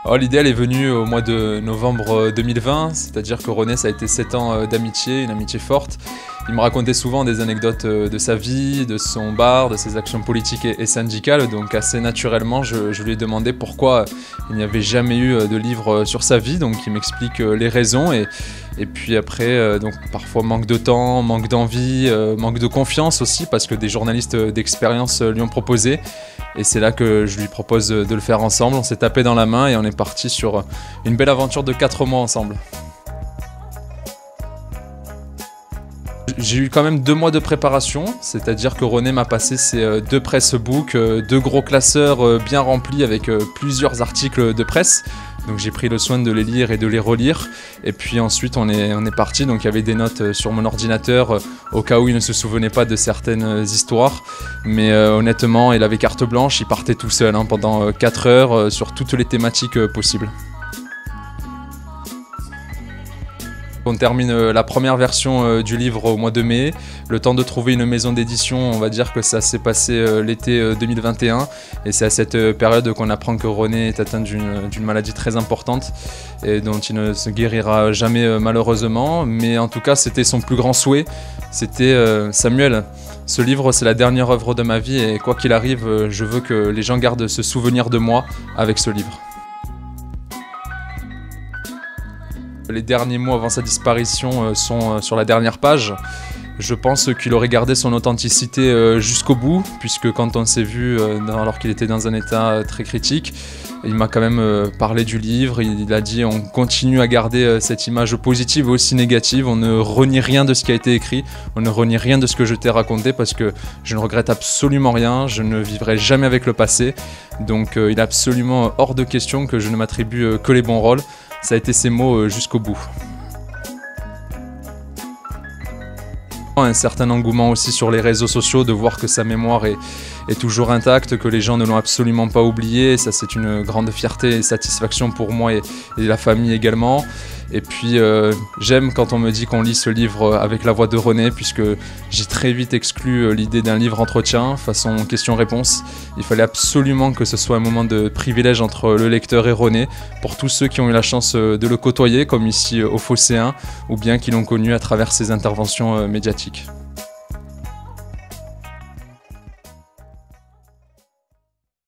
Oh, l'idée elle est venue au mois de novembre 2020, c'est-à-dire que René ça a été 7 ans d'amitié, une amitié forte. Il me racontait souvent des anecdotes de sa vie, de son bar, de ses actions politiques et syndicales, donc assez naturellement je lui ai demandé pourquoi il n'y avait jamais eu de livre sur sa vie, donc il m'explique les raisons et puis après donc parfois manque de temps, manque d'envie, manque de confiance aussi parce que des journalistes d'expérience lui ont proposé. Et c'est là que je lui propose de le faire ensemble. On s'est tapé dans la main et on est parti sur une belle aventure de 4 mois ensemble. J'ai eu quand même 2 mois de préparation, c'est-à-dire que René m'a passé ses 2 pressbooks, 2 gros classeurs bien remplis avec plusieurs articles de presse. Donc j'ai pris le soin de les lire et de les relire. Et puis ensuite on est parti, donc il y avait des notes sur mon ordinateur au cas où il ne se souvenait pas de certaines histoires. Mais honnêtement, il avait carte blanche, il partait tout seul pendant 4 heures sur toutes les thématiques possibles. On termine la première version du livre au mois de mai. Le temps de trouver une maison d'édition, on va dire que ça s'est passé l'été 2021. Et c'est à cette période qu'on apprend que René est atteint d'une maladie très importante et dont il ne se guérira jamais malheureusement. Mais en tout cas, c'était son plus grand souhait. C'était Samuel. Ce livre, c'est la dernière œuvre de ma vie et quoi qu'il arrive, je veux que les gens gardent ce souvenir de moi avec ce livre. Les derniers mots avant sa disparition sont sur la dernière page. Je pense qu'il aurait gardé son authenticité jusqu'au bout, puisque quand on s'est vu alors qu'il était dans un état très critique, il m'a quand même parlé du livre, il a dit on continue à garder cette image positive et aussi négative, on ne renie rien de ce qui a été écrit, on ne renie rien de ce que je t'ai raconté parce que je ne regrette absolument rien, je ne vivrai jamais avec le passé, donc il est absolument hors de question que je ne m'attribue que les bons rôles. Ça a été ses mots jusqu'au bout. Un certain engouement aussi sur les réseaux sociaux de voir que sa mémoire est toujours intacte, que les gens ne l'ont absolument pas oublié. Ça c'est une grande fierté et satisfaction pour moi et la famille également. Et puis j'aime quand on me dit qu'on lit ce livre avec la voix de René puisque j'ai très vite exclu l'idée d'un livre entretien façon question-réponse. Il fallait absolument que ce soit un moment de privilège entre le lecteur et René pour tous ceux qui ont eu la chance de le côtoyer comme ici au Phocéen ou bien qui l'ont connu à travers ses interventions médiatiques.